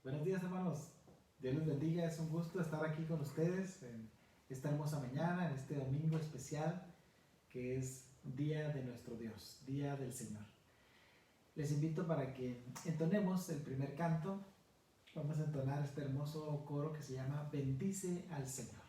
Buenos días, hermanos. Dios les bendiga. Es un gusto estar aquí con ustedes en esta hermosa mañana, en este domingo especial que es Día de nuestro Dios, Día del Señor. Les invito para que entonemos el primer canto. Vamos a entonar este hermoso coro que se llama Bendice al Señor.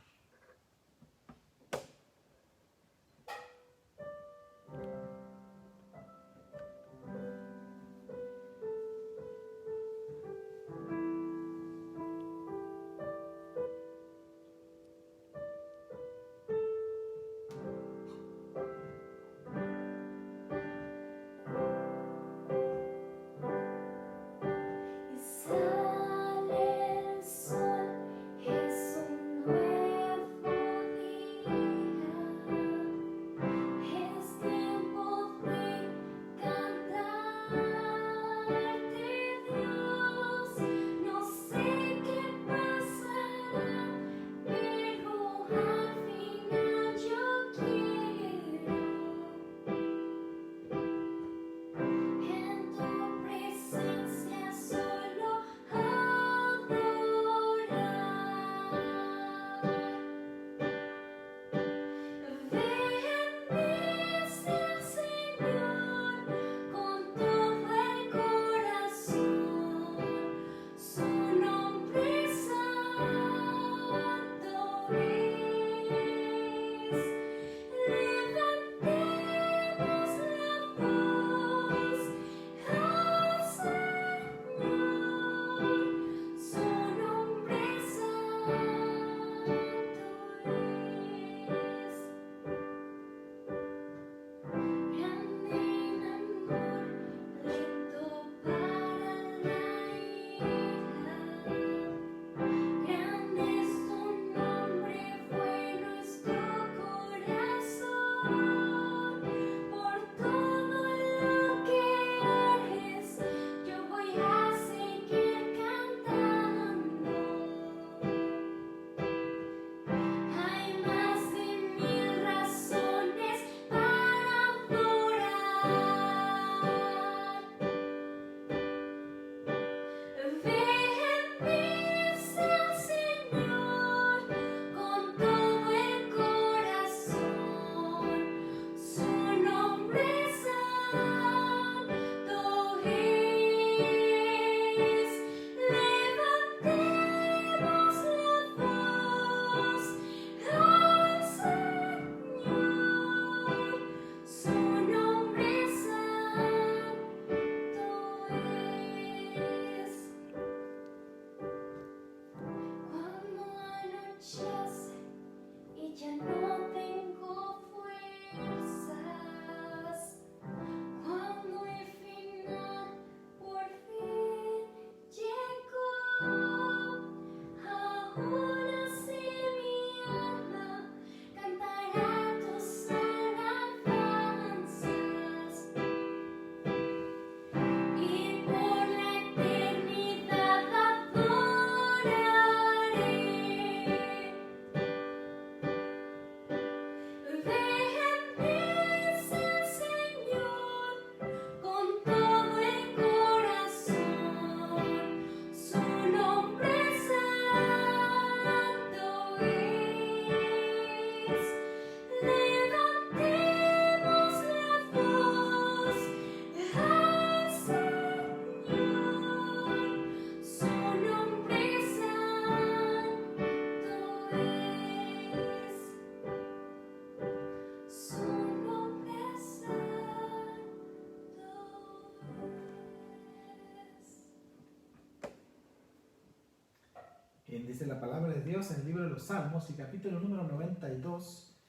Dice la palabra de Dios en el libro de los Salmos y capítulo número 92.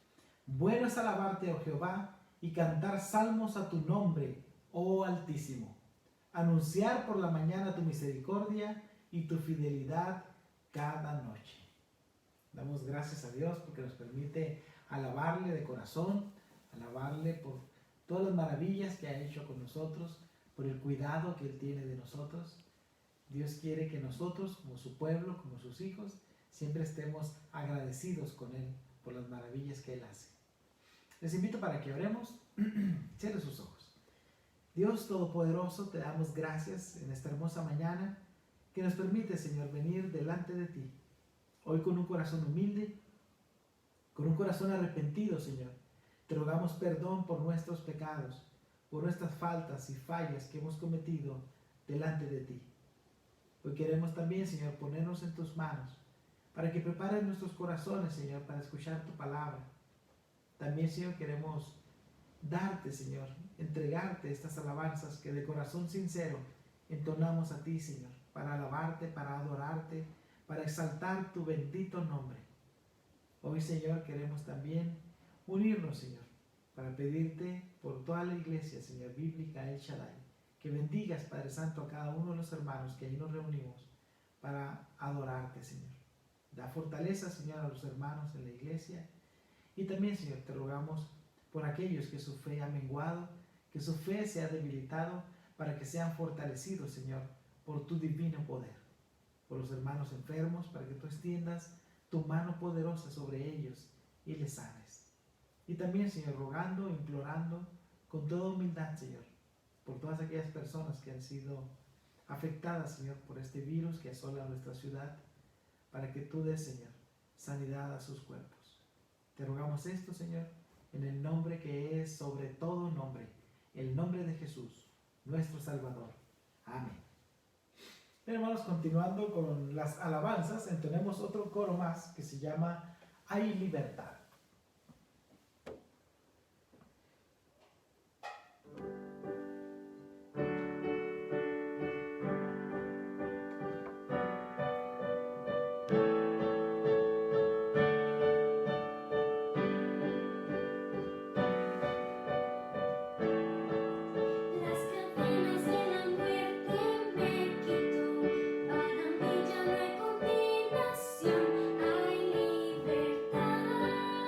Bueno es alabarte, oh Jehová, y cantar salmos a tu nombre, oh Altísimo. Anunciar por la mañana tu misericordia y tu fidelidad cada noche. Damos gracias a Dios porque nos permite alabarle de corazón, alabarle por todas las maravillas que ha hecho con nosotros, por el cuidado que Él tiene de nosotros. Dios quiere que nosotros, como su pueblo, como sus hijos, siempre estemos agradecidos con Él por las maravillas que Él hace. Les invito para que oremos. Cierren sus ojos. Dios Todopoderoso, te damos gracias en esta hermosa mañana que nos permite, Señor, venir delante de ti. Hoy con un corazón humilde, con un corazón arrepentido, Señor. Te rogamos perdón por nuestros pecados, por nuestras faltas y fallas que hemos cometido delante de ti. Hoy queremos también, Señor, ponernos en tus manos para que prepares nuestros corazones, Señor, para escuchar tu palabra. También, Señor, queremos darte, Señor, entregarte estas alabanzas que de corazón sincero entonamos a ti, Señor, para alabarte, para adorarte, para exaltar tu bendito nombre. Hoy, Señor, queremos también unirnos, Señor, para pedirte por toda la iglesia, Señor, bíblica El Shaddai, que bendigas, Padre Santo, a cada uno de los hermanos que ahí nos reunimos para adorarte, Señor. Da fortaleza, Señor, a los hermanos en la iglesia. Y también, Señor, te rogamos por aquellos que su fe ha menguado, que su fe se ha debilitado, para que sean fortalecidos, Señor, por tu divino poder. Por los hermanos enfermos, para que tú extiendas tu mano poderosa sobre ellos y les sanes. Y también, Señor, rogando, implorando, con toda humildad, Señor, por todas aquellas personas que han sido afectadas, Señor, por este virus que asola nuestra ciudad, para que tú des, Señor, sanidad a sus cuerpos. Te rogamos esto, Señor, en el nombre que es sobre todo nombre, el nombre de Jesús, nuestro Salvador. Amén. Bien, hermanos, continuando con las alabanzas, entonemos otro coro más que se llama Hay libertad. Para mí ya no hay condenación, hay libertad.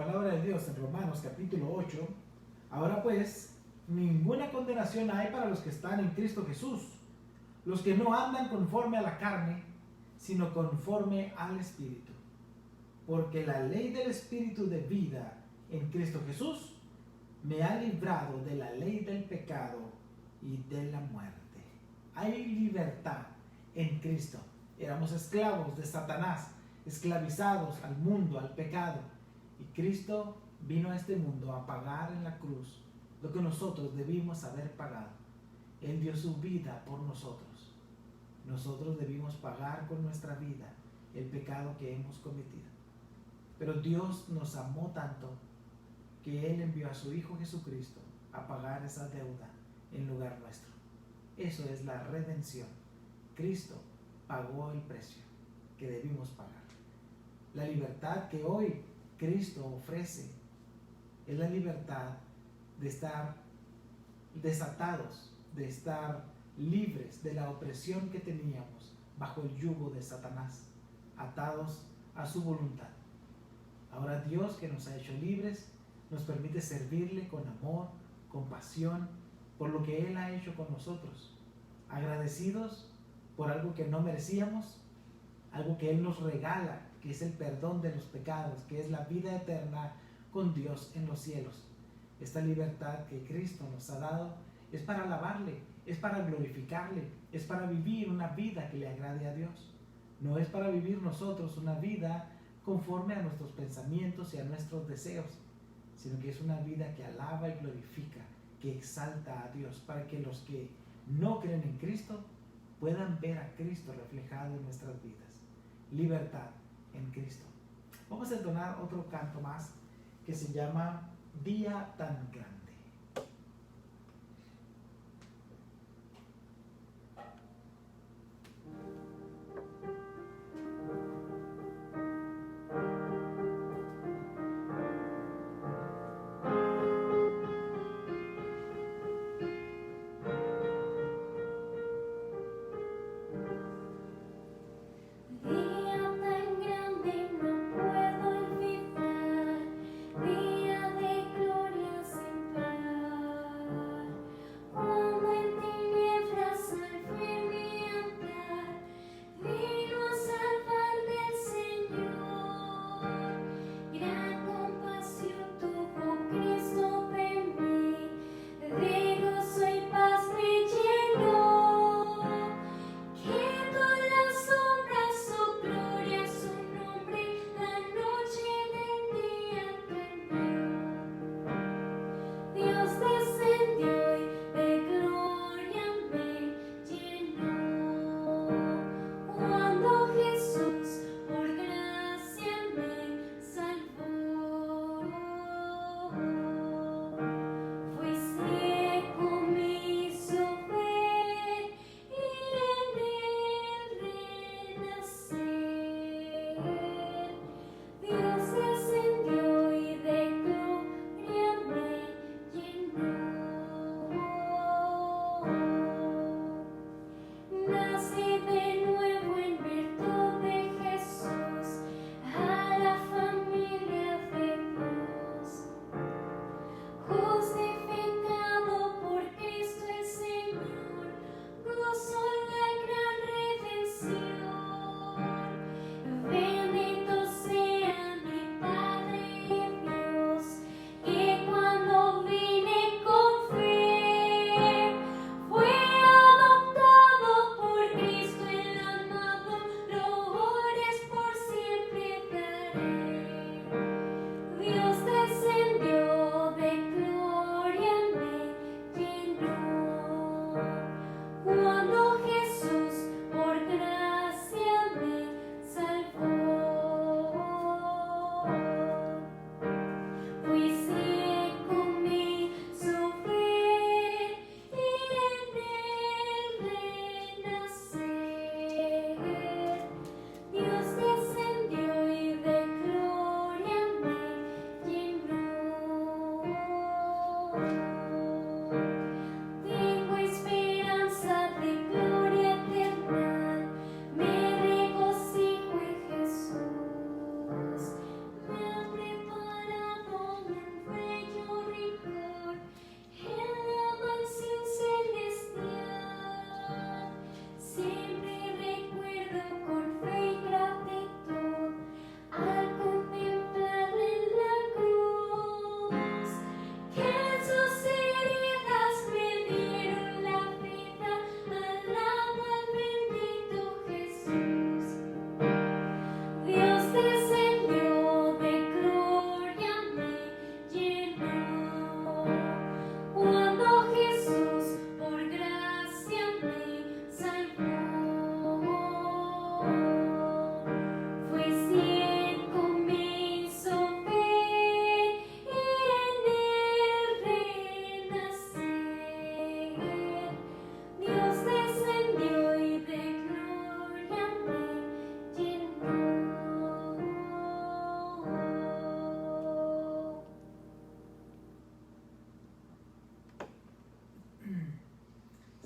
palabra de Dios en Romanos capítulo 8, ahora pues, ninguna condenación hay para los que están en Cristo Jesús, los que no andan conforme a la carne, sino conforme al Espíritu. Porque la ley del Espíritu de vida en Cristo Jesús me ha librado de la ley del pecado y de la muerte. Hay libertad en Cristo. Éramos esclavos de Satanás, esclavizados al mundo, al pecado. Y Cristo vino a este mundo a pagar en la cruz lo que nosotros debimos haber pagado. Él dio su vida por nosotros. Nosotros debimos pagar con nuestra vida el pecado que hemos cometido. Pero Dios nos amó tanto que Él envió a su Hijo Jesucristo a pagar esa deuda en lugar nuestro. Eso es la redención. Cristo pagó el precio que debimos pagar. La libertad que hoy Cristo ofrece es la libertad de estar desatados, de estar libres de la opresión que teníamos bajo el yugo de Satanás, atados a su voluntad. Ahora Dios, que nos ha hecho libres, nos permite servirle con amor, con pasión, por lo que Él ha hecho con nosotros, agradecidos por algo que no merecíamos, algo que Él nos regala, que es el perdón de los pecados, que es la vida eterna con Dios en los cielos. Esta libertad que Cristo nos ha dado es para alabarle, es para glorificarle, es para vivir una vida que le agrade a Dios. No es para vivir nosotros una vida conforme a nuestros pensamientos y a nuestros deseos, sino que es una vida que alaba y glorifica, que exalta a Dios, para que los que no creen en Cristo puedan ver a Cristo reflejado en nuestras vidas. Libertad en Cristo. Vamos a entonar otro canto más que se llama Día tan Grande. Día de gloria sin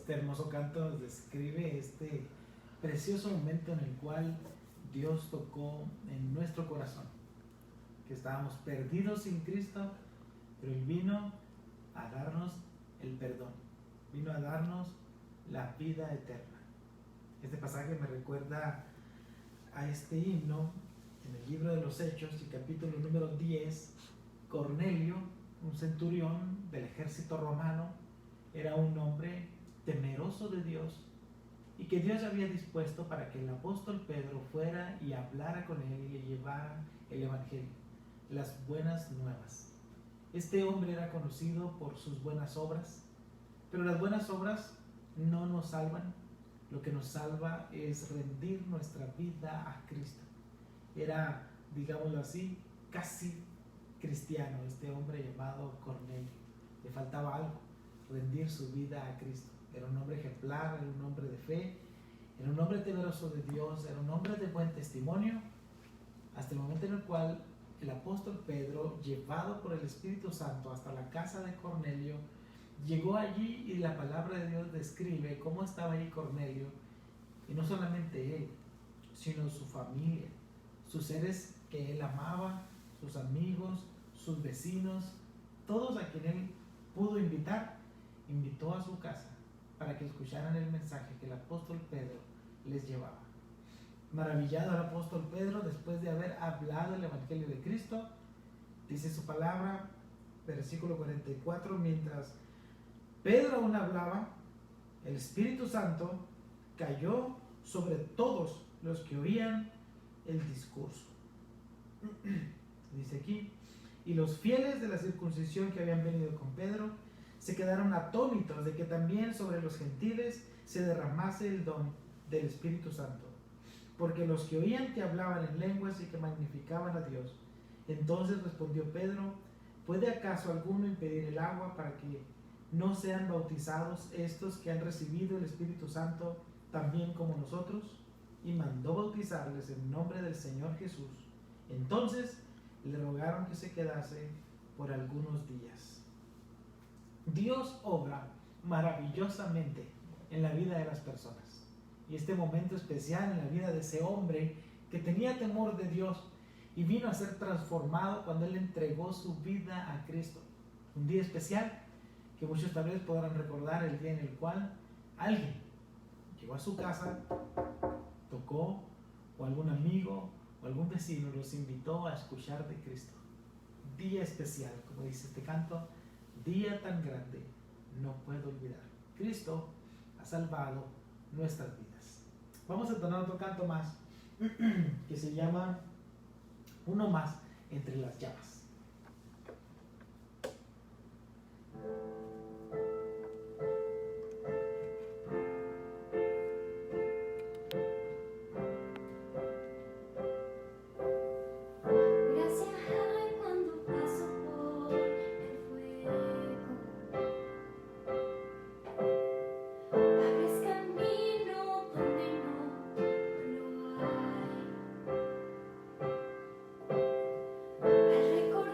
Este hermoso canto nos describe este precioso momento en el cual Dios tocó en nuestro corazón, que estábamos perdidos sin Cristo, pero Él vino a darnos el perdón, vino a darnos la vida eterna. Este pasaje me recuerda a este himno en el libro de los Hechos, y capítulo número 10. Cornelio, un centurión del ejército romano, era un hombre temeroso de Dios y que Dios había dispuesto para que el apóstol Pedro fuera y hablara con él y le llevara el evangelio, las buenas nuevas. Este hombre era conocido por sus buenas obras, pero las buenas obras no nos salvan. Lo que nos salva es rendir nuestra vida a Cristo. Era, digámoslo así, casi cristiano este hombre llamado Cornelio. Le faltaba algo: rendir su vida a Cristo. Era un hombre ejemplar, era un hombre de fe, era un hombre temeroso de Dios, era un hombre de buen testimonio, hasta el momento en el cual el apóstol Pedro, llevado por el Espíritu Santo hasta la casa de Cornelio, llegó allí, y la palabra de Dios describe cómo estaba allí Cornelio, y no solamente él, sino su familia, sus seres que él amaba, sus amigos, sus vecinos, todos a quien él pudo invitar, invitó a su casa para que escucharan el mensaje que el apóstol Pedro les llevaba. Maravillado el apóstol Pedro, después de haber hablado el evangelio de Cristo, dice su palabra, versículo 44, mientras Pedro aún hablaba, el Espíritu Santo cayó sobre todos los que oían el discurso. Dice aquí, y los fieles de la circuncisión que habían venido con Pedro se quedaron atónitos de que también sobre los gentiles se derramase el don del Espíritu Santo, porque los que oían que hablaban en lenguas y que magnificaban a Dios. Entonces respondió Pedro: ¿puede acaso alguno impedir el agua para que no sean bautizados estos que han recibido el Espíritu Santo también como nosotros? Y mandó bautizarles en nombre del Señor Jesús. Entonces le rogaron que se quedase por algunos días. Dios obra maravillosamente en la vida de las personas, y este momento especial en la vida de ese hombre que tenía temor de Dios y vino a ser transformado cuando él entregó su vida a Cristo. Un día especial que muchos tal vez podrán recordar, el día en el cual alguien llegó a su casa, tocó, o algún amigo o algún vecino los invitó a escuchar de Cristo. Día especial, como dice este canto, día tan grande, no puedo olvidar. Cristo ha salvado nuestras vidas. Vamos a tener otro canto más que se llama Uno más entre las llamas. Al recordar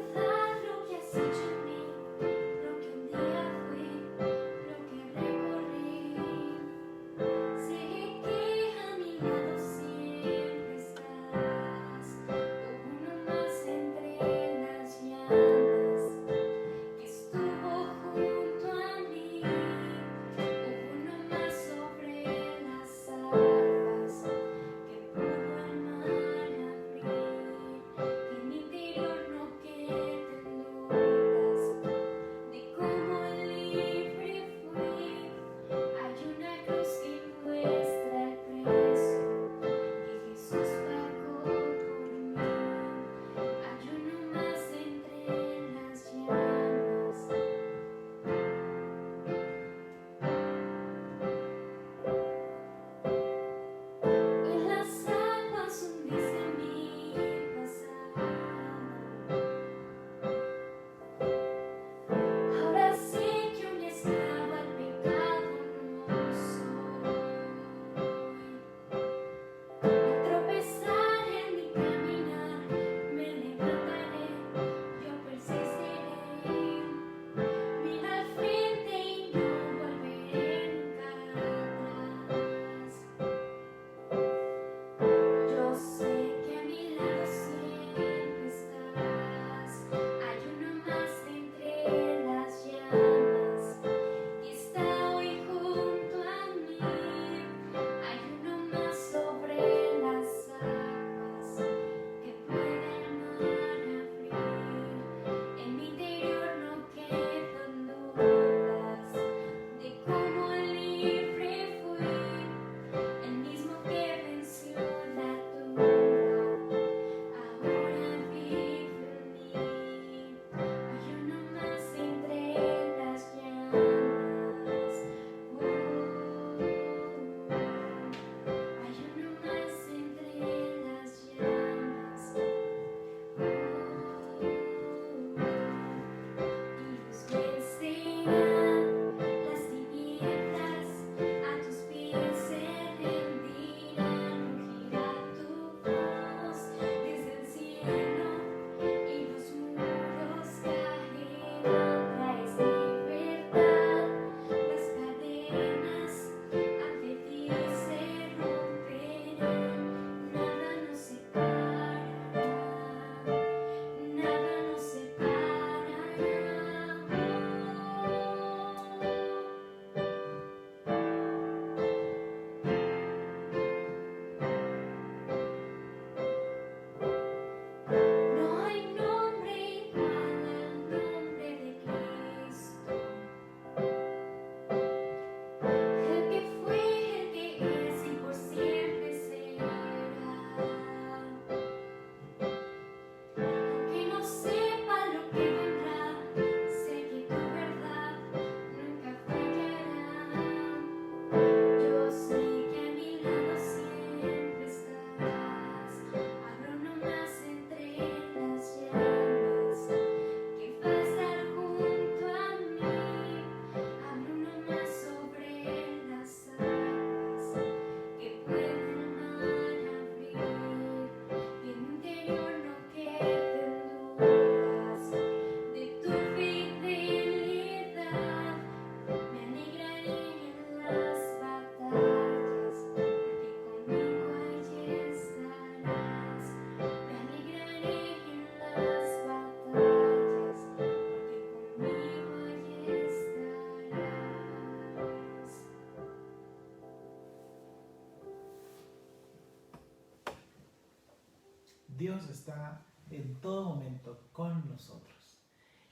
Dios está en todo momento con nosotros.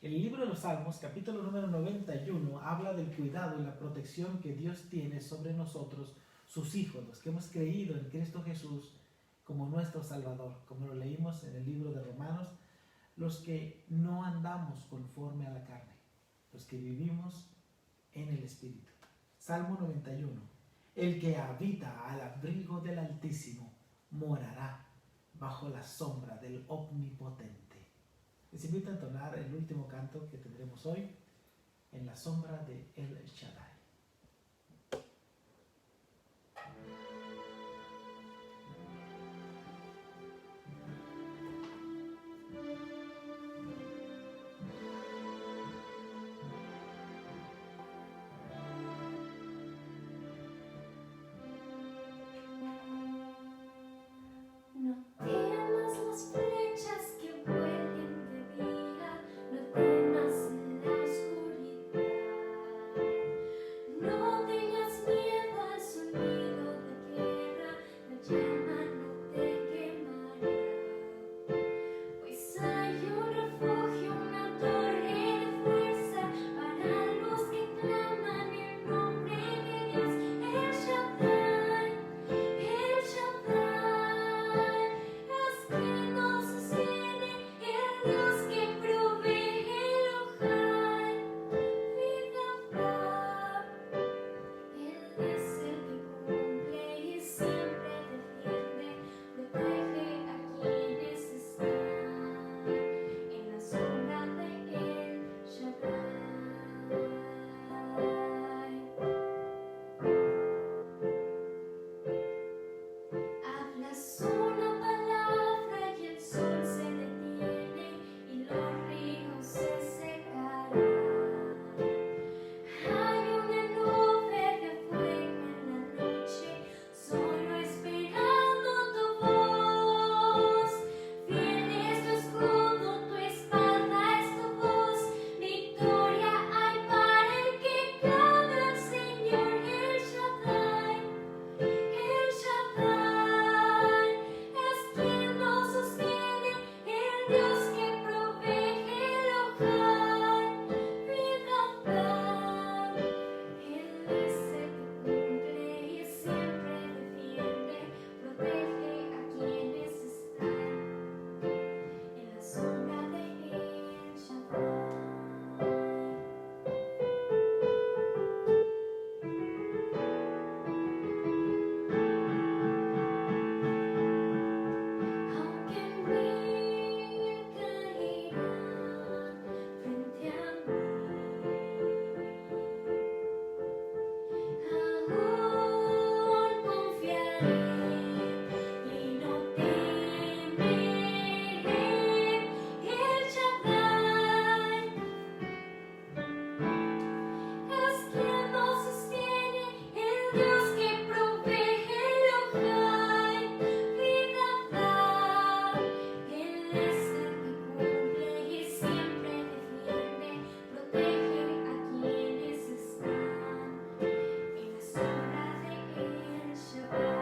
El libro de los Salmos, capítulo número 91, habla del cuidado y la protección que Dios tiene sobre nosotros, sus hijos, los que hemos creído en Cristo Jesús como nuestro Salvador, como lo leímos en el libro de Romanos, los que no andamos conforme a la carne, los que vivimos en el Espíritu. Salmo 91. El que habita al abrigo del Altísimo morará bajo la sombra del Omnipotente. Les invito a entonar el último canto que tendremos hoy, En la sombra de El Shaddai. No temas las flechas que vuelen de día, no temas la oscuridad. No tengas miedo al sonido de guerra, la llama no te quemará. Pues hay un refugio, una torre de fuerza para los que claman el nombre de Dios, El Shaddai, El Shaddai. Es quien nos sostiene, el Dios que provee el hogar, vida, paz. Él es el que cumple y siempre defiende, protege a quienes están en la sombra de El Shaddai. Hablas una palabra y el sol se detiene y los ríos se secarán. Hay una nube de fuego en la noche, solo esperando tu voz. Fiel es tu escudo, tu espada es tu voz. Victoria hay para el que clama al Señor, El Shaddai. El Shaddai es quien nos sostiene, el Dios que provee el hogar, vida, paz. Él es el que cumple y siempre defiende, protege a quienes están en la sombra de El Shaddai. Aunque mil caerán frente a mí, aún confiaré y no temeré. El Shaddai es quien nos sostiene, el Dios que provee el hogar, vida, paz. Él es el que cumple y siempre defiende, protege a quienes están en la sombra de El Shaddai.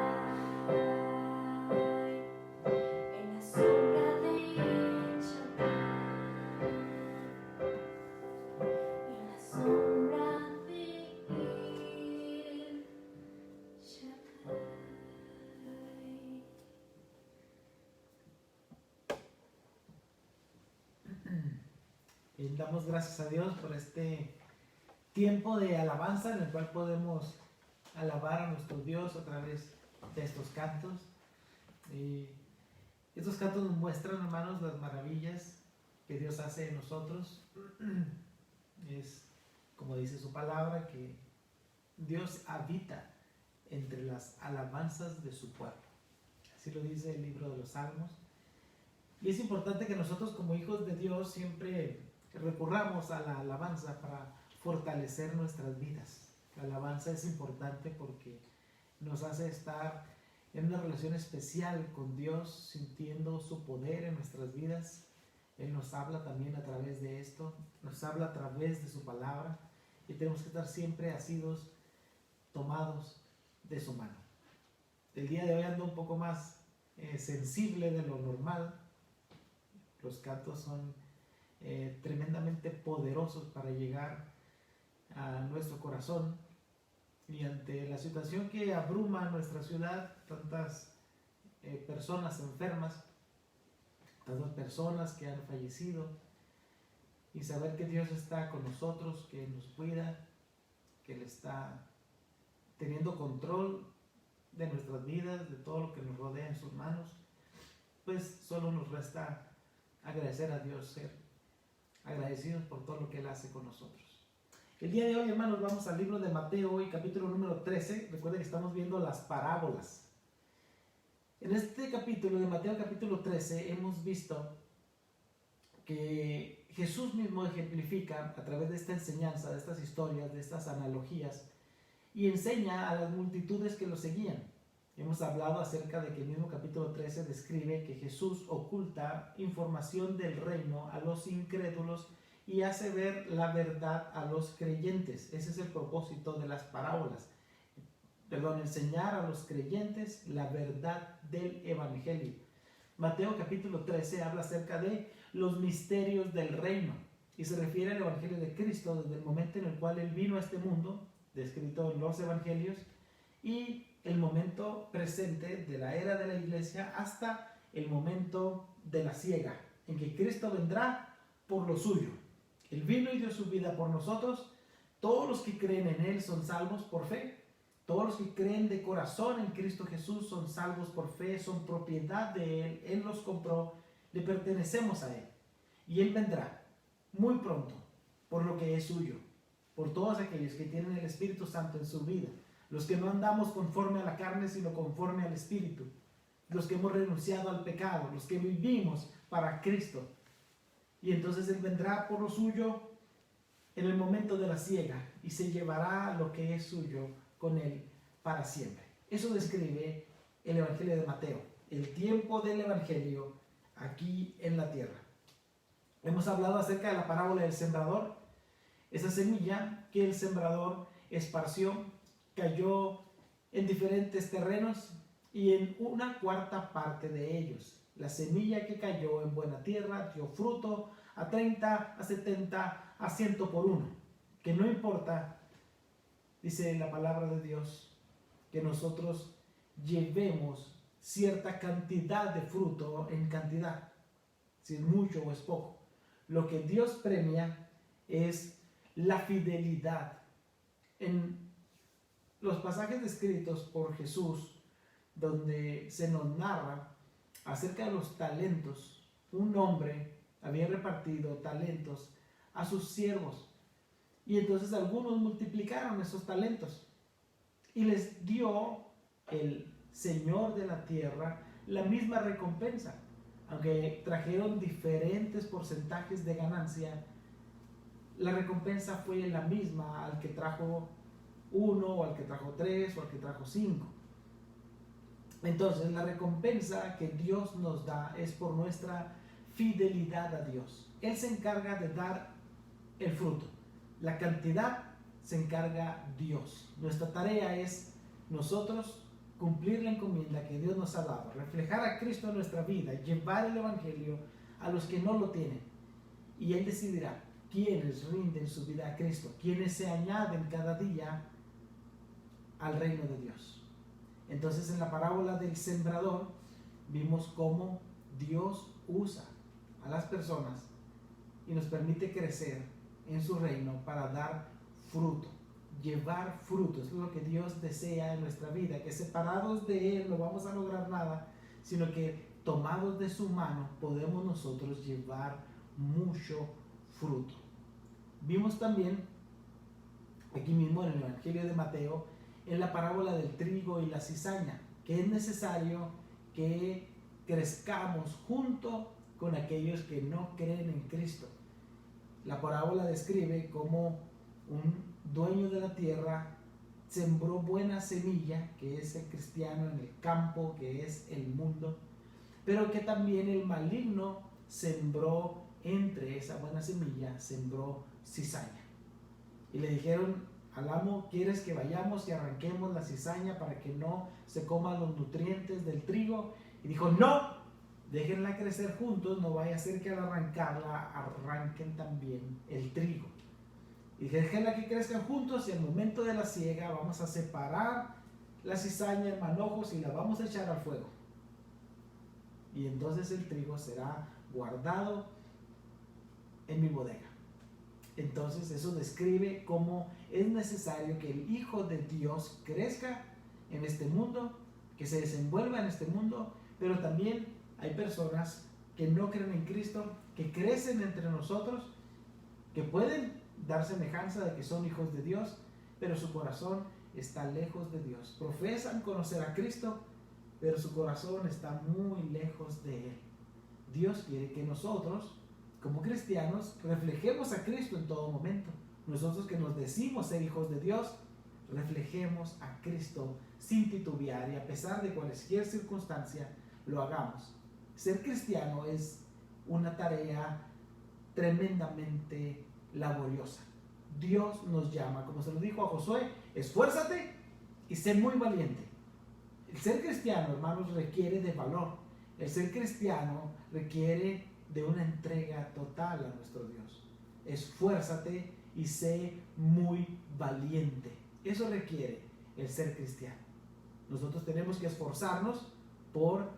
En la sombra de El Shaddai. En la sombra de El Shaddai. Y damos gracias a Dios por este tiempo de alabanza en el cual podemos alabar a nuestro Dios a través de estos cantos. Y estos cantos nos muestran, hermanos, las maravillas que Dios hace en nosotros. Es como dice su palabra, que Dios habita entre las alabanzas de su pueblo. Así lo dice el libro de los Salmos. Y es importante que nosotros como hijos de Dios siempre recurramos a la alabanza para fortalecer nuestras vidas. La alabanza es importante porque nos hace estar en una relación especial con Dios, sintiendo su poder en nuestras vidas. Él nos habla también a través de esto, nos habla a través de su palabra, y tenemos que estar siempre asidos, tomados de su mano. El día de hoy ando un poco más sensible de lo normal. Los cantos son tremendamente poderosos para llegar a nuestro corazón, y ante la situación que abruma nuestra ciudad, tantas personas enfermas, tantas personas que han fallecido, y saber que Dios está con nosotros, que nos cuida, que Él está teniendo control de nuestras vidas, de todo lo que nos rodea en sus manos, pues solo nos resta agradecer a Dios, ser agradecidos por todo lo que Él hace con nosotros. El día de hoy, hermanos, vamos al libro de Mateo y capítulo número 13. Recuerden que estamos viendo las parábolas. En este capítulo de Mateo capítulo 13 hemos visto que Jesús mismo ejemplifica a través de esta enseñanza, de estas historias, de estas analogías, y enseña a las multitudes que lo seguían. Hemos hablado acerca de que el mismo capítulo 13 describe que Jesús oculta información del reino a los incrédulos y hace ver la verdad a los creyentes. Ese es el propósito de las parábolas. Enseñar a los creyentes la verdad del evangelio. Mateo capítulo 13 habla acerca de los misterios del reino y se refiere al evangelio de Cristo desde el momento en el cual Él vino a este mundo, descrito en los evangelios, y el momento presente de la era de la iglesia hasta el momento de la siega, en que Cristo vendrá por lo suyo. Él vino y dio su vida por nosotros. Todos los que creen en Él son salvos por fe. Todos los que creen de corazón en Cristo Jesús son salvos por fe, son propiedad de Él. Él los compró, le pertenecemos a Él. Y Él vendrá muy pronto por lo que es suyo, por todos aquellos que tienen el Espíritu Santo en su vida, los que no andamos conforme a la carne, sino conforme al Espíritu, los que hemos renunciado al pecado, los que vivimos para Cristo. Y entonces Él vendrá por lo suyo en el momento de la siega y se llevará lo que es suyo con Él para siempre. Eso describe el Evangelio de Mateo, el tiempo del Evangelio aquí en la tierra. Hemos hablado acerca de la parábola del sembrador, esa semilla que el sembrador esparció, cayó en diferentes terrenos y en una cuarta parte de ellos. La semilla que cayó en buena tierra dio fruto a 30, a 70, a 100 por uno. Que no importa, dice la palabra de Dios, que nosotros llevemos cierta cantidad de fruto en cantidad, si es mucho o es poco. Lo que Dios premia es la fidelidad. En los pasajes descritos por Jesús, donde se nos narra acerca de los talentos, un hombre había repartido talentos a sus siervos, y entonces algunos multiplicaron esos talentos y les dio el Señor de la tierra la misma recompensa. Aunque trajeron diferentes porcentajes de ganancia, la recompensa fue la misma al que trajo 1 o al que trajo 3 o al que trajo 5. Entonces la recompensa que Dios nos da es por nuestra fidelidad a Dios. Él se encarga de dar el fruto. La cantidad se encarga Dios. Nuestra tarea es nosotros cumplir la encomienda que Dios nos ha dado, reflejar a Cristo en nuestra vida, llevar el Evangelio a los que no lo tienen. Y Él decidirá quiénes rinden su vida a Cristo, quiénes se añaden cada día al reino de Dios. Entonces, en la parábola del sembrador vimos cómo Dios usa a las personas y nos permite crecer en su reino para dar fruto, llevar fruto. Es lo que Dios desea en nuestra vida, que separados de Él no vamos a lograr nada, sino que tomados de su mano podemos nosotros llevar mucho fruto. Vimos también aquí mismo en el Evangelio de Mateo, en la parábola del trigo y la cizaña, que es necesario que crezcamos junto con aquellos que no creen en Cristo. La parábola describe cómo un dueño de la tierra sembró buena semilla, que es el cristiano, en el campo, que es el mundo, pero que también el maligno sembró entre esa buena semilla, sembró cizaña. Y le dijeron al amo: ¿quieres que vayamos y arranquemos la cizaña para que no se coman los nutrientes del trigo? Y dijo, no, déjenla crecer juntos, no vaya a ser que al arrancarla arranquen también el trigo. Y dije, déjenla que crezcan juntos y al momento de la siega vamos a separar la cizaña en manojos y la vamos a echar al fuego. Y entonces el trigo será guardado en mi bodega. Entonces eso describe cómo es necesario que el Hijo de Dios crezca en este mundo, que se desenvuelva en este mundo, pero también hay personas que no creen en Cristo, que crecen entre nosotros, que pueden dar semejanza de que son hijos de Dios, pero su corazón está lejos de Dios. Profesan conocer a Cristo, pero su corazón está muy lejos de Él. Dios quiere que nosotros, como cristianos, reflejemos a Cristo en todo momento. Nosotros que nos decimos ser hijos de Dios, reflejemos a Cristo sin titubear y a pesar de cualquier circunstancia, lo hagamos. Ser cristiano es una tarea tremendamente laboriosa. Dios nos llama, como se lo dijo a Josué, esfuérzate y sé muy valiente. El ser cristiano, hermanos, requiere de valor. El ser cristiano requiere de una entrega total a nuestro Dios. Esfuérzate y sé muy valiente. Eso requiere el ser cristiano. Nosotros tenemos que esforzarnos por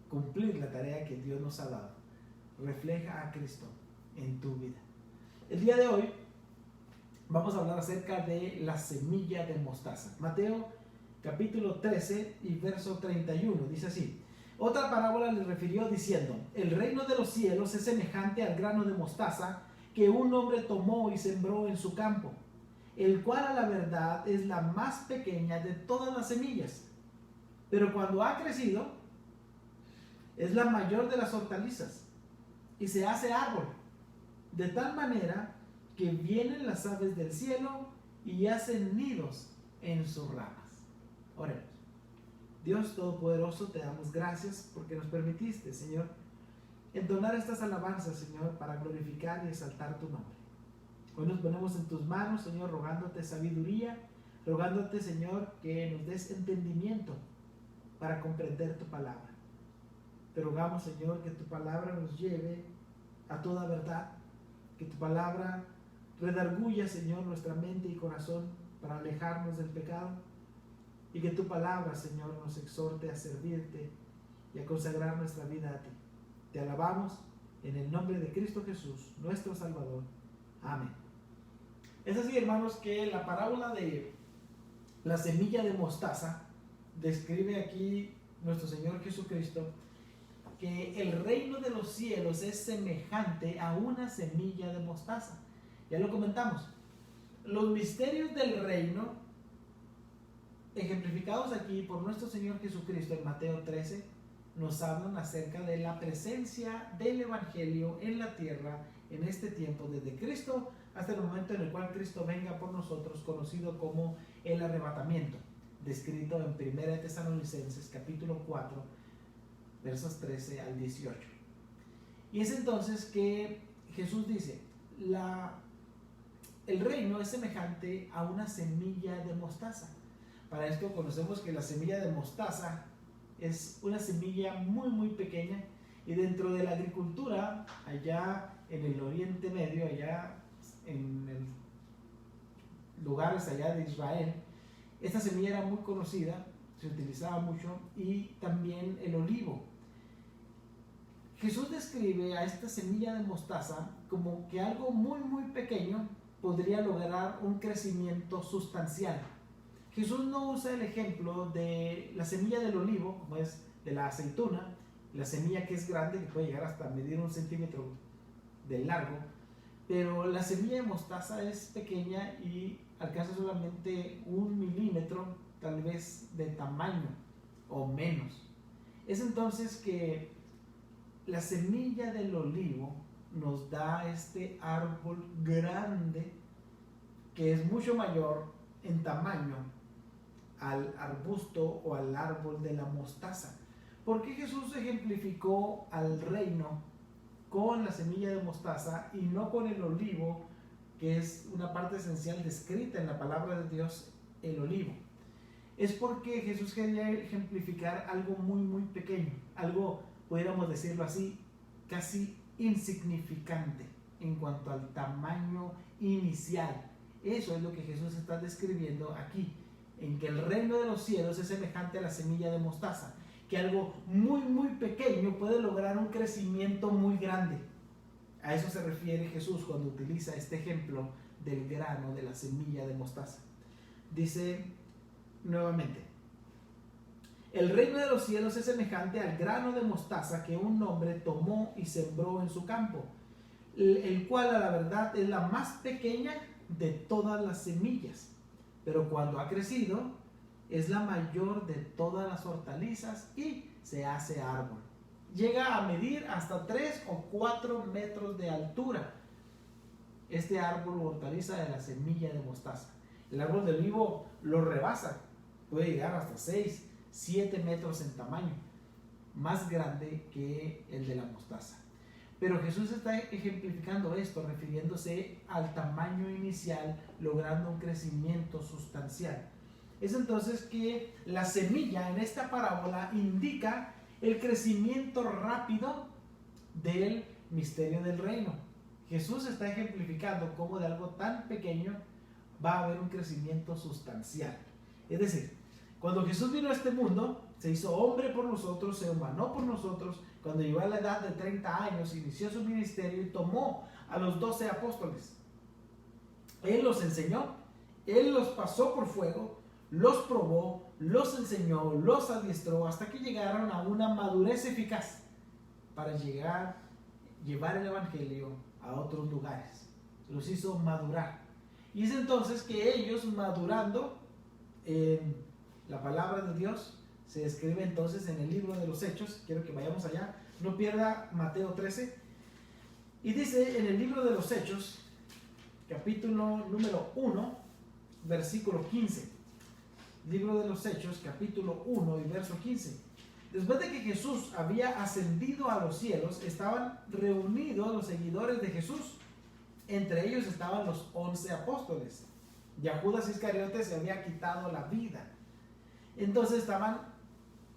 cumplir la tarea que Dios nos ha dado. Refleja a Cristo en tu vida. El día de hoy vamos a hablar acerca de la semilla de mostaza. Mateo capítulo 13 y verso 31 dice así: otra parábola le refirió diciendo, el reino de los cielos es semejante al grano de mostaza que un hombre tomó y sembró en su campo, el cual a la verdad es la más pequeña de todas las semillas, pero cuando ha crecido es la mayor de las hortalizas y se hace árbol, de tal manera que vienen las aves del cielo y hacen nidos en sus ramas. Oremos. Dios Todopoderoso, te damos gracias porque nos permitiste, Señor, entonar estas alabanzas, Señor, para glorificar y exaltar tu nombre. Hoy nos ponemos en tus manos, Señor, rogándote sabiduría, rogándote, Señor, que nos des entendimiento para comprender tu palabra. Te rogamos, Señor, que tu palabra nos lleve a toda verdad, que tu palabra redarguya, Señor, nuestra mente y corazón para alejarnos del pecado, y que tu palabra, Señor, nos exhorte a servirte y a consagrar nuestra vida a ti. Te alabamos en el nombre de Cristo Jesús, nuestro Salvador. Amén. Es así, hermanos, que la parábola de la semilla de mostaza describe aquí nuestro Señor Jesucristo que el reino de los cielos es semejante a una semilla de mostaza. Ya lo comentamos. Los misterios del reino, ejemplificados aquí por nuestro Señor Jesucristo en Mateo 13, nos hablan acerca de la presencia del Evangelio en la tierra en este tiempo, desde Cristo hasta el momento en el cual Cristo venga por nosotros, conocido como el arrebatamiento, descrito en 1 Tesalonicenses capítulo 4, versos 13 al 18. Y es entonces que Jesús dice, el reino es semejante a una semilla de mostaza. Para esto conocemos que la semilla de mostaza es una semilla muy muy pequeña, y dentro de la agricultura allá en el Oriente Medio, allá en lugares allá de Israel, esta semilla era muy conocida, se utilizaba mucho, y también el olivo. Jesús describe a esta semilla de mostaza como que algo muy muy pequeño podría lograr un crecimiento sustancial. Jesús no usa el ejemplo de la semilla del olivo, como es de la aceituna, la semilla que es grande, que puede llegar hasta medir 1 centímetro de largo, pero la semilla de mostaza es pequeña y alcanza solamente 1 milímetro, tal vez, de tamaño o menos. Es entonces que la semilla del olivo nos da este árbol grande que es mucho mayor en tamaño al arbusto o al árbol de la mostaza. ¿Por qué Jesús ejemplificó al reino con la semilla de mostaza y no con el olivo, que es una parte esencial descrita en la palabra de Dios, el olivo? es porque Jesús quería ejemplificar algo muy, muy pequeño, algo, pudiéramos decirlo así, casi insignificante en cuanto al tamaño inicial. Eso es lo que Jesús está describiendo aquí, en que el reino de los cielos es semejante a la semilla de mostaza, que algo muy, muy pequeño puede lograr un crecimiento muy grande. A eso se refiere Jesús cuando utiliza este ejemplo del grano, de la semilla de mostaza. Dice nuevamente: el reino de los cielos es semejante al grano de mostaza que un hombre tomó y sembró en su campo, el cual a la verdad es la más pequeña de todas las semillas, pero cuando ha crecido es la mayor de todas las hortalizas y se hace árbol. Llega a medir hasta 3 o 4 metros de altura este árbol o hortaliza de la semilla de mostaza. El árbol de olivo lo rebasa, puede llegar hasta 6, 7 metros en tamaño, más grande que el de la mostaza. Pero Jesús está ejemplificando esto refiriéndose al tamaño inicial, logrando un crecimiento sustancial. Es entonces que la semilla en esta parábola indica el crecimiento rápido del misterio del reino. Jesús está ejemplificando cómo de algo tan pequeño va a haber un crecimiento sustancial. Es decir, cuando Jesús vino a este mundo, se hizo hombre por nosotros, se humanó por nosotros. Cuando llegó a la edad de 30 años, inició su ministerio y tomó a los 12 apóstoles. Él los enseñó, Él los pasó por fuego, los probó, los enseñó, los adiestró, hasta que llegaron a una madurez eficaz para llevar el evangelio a otros lugares. Los hizo madurar. Y es entonces que ellos, madurando en la palabra de Dios, se describe entonces en el libro de los Hechos. Quiero que vayamos allá, no pierda Mateo 13. Y dice en el libro de los Hechos, capítulo número 1, versículo 15. Libro de los Hechos, capítulo 1 y verso 15. Después de que Jesús había ascendido a los cielos, estaban reunidos los seguidores de Jesús. Entre ellos estaban los 11 apóstoles. Ya Judas Iscariote se había quitado la vida. Entonces estaban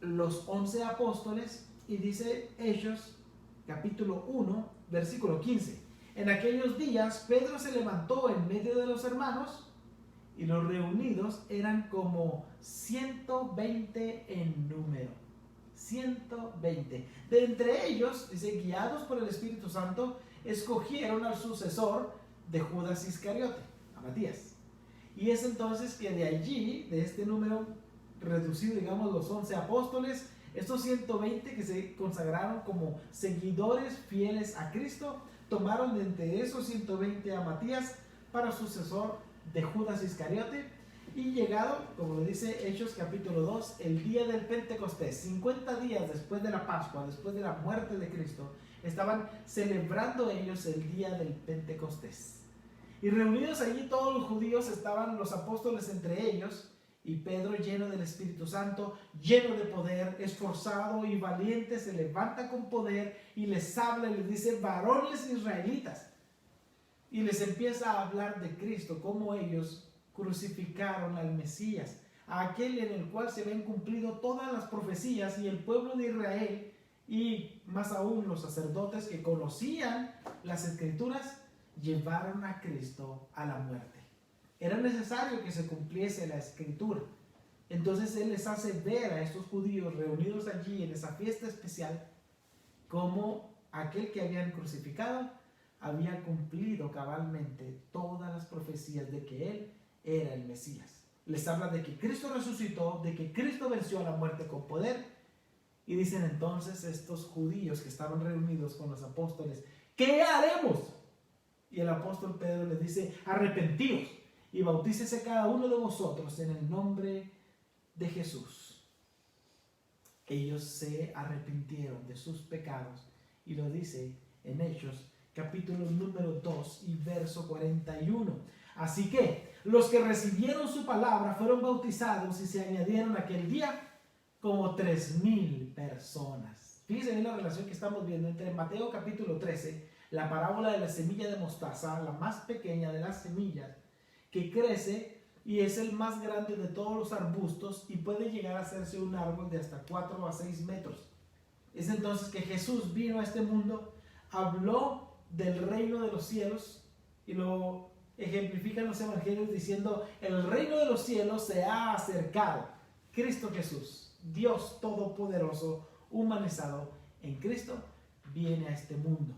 los 11 apóstoles y dice Hechos, capítulo 1, versículo 15. En aquellos días Pedro se levantó en medio de los hermanos, y los reunidos eran como 120 en número. 120. De entre ellos, dice, guiados por el Espíritu Santo, escogieron al sucesor de Judas Iscariote, a Matías. Y es entonces que de allí, de este número reducido, digamos, los 11 apóstoles, estos 120 que se consagraron como seguidores fieles a Cristo, tomaron de entre esos 120 a Matías para sucesor de Judas Iscariote. Y llegado, como lo dice Hechos capítulo 2, el día del Pentecostés, 50 días después de la Pascua, después de la muerte de Cristo, estaban celebrando ellos el día del Pentecostés. Y reunidos allí todos los judíos, estaban los apóstoles entre ellos, y Pedro, lleno del Espíritu Santo, lleno de poder, esforzado y valiente, se levanta con poder y les habla y les dice: varones israelitas. Y les empieza a hablar de Cristo, cómo ellos crucificaron al Mesías, a aquel en el cual se habían cumplido todas las profecías, y el pueblo de Israel, y más aún los sacerdotes que conocían las Escrituras, llevaron a Cristo a la muerte. Era necesario que se cumpliese la Escritura. Entonces Él les hace ver a estos judíos reunidos allí en esa fiesta especial cómo aquel que habían crucificado había cumplido cabalmente todas las profecías de que Él era el Mesías. Les habla de que Cristo resucitó, de que Cristo venció a la muerte con poder. Y dicen entonces estos judíos que estaban reunidos con los apóstoles: ¿qué haremos? Y el apóstol Pedro les dice: arrepentíos y bautícese cada uno de vosotros en el nombre de Jesús. Ellos se arrepintieron de sus pecados, y lo dice en Hechos capítulo número 2 y verso 41. Así que los que recibieron su palabra fueron bautizados, y se añadieron aquel día como 3,000 personas. Fíjense bien la relación que estamos viendo entre Mateo capítulo 13, la parábola de la semilla de mostaza, la más pequeña de las semillas, que crece y es el más grande de todos los arbustos y puede llegar a hacerse un árbol de hasta 4 a 6 metros. Es entonces que Jesús vino a este mundo, habló del reino de los cielos y lo ejemplifican los evangelios diciendo: el reino de los cielos se ha acercado. Cristo Jesús, Dios Todopoderoso, humanizado en Cristo, viene a este mundo.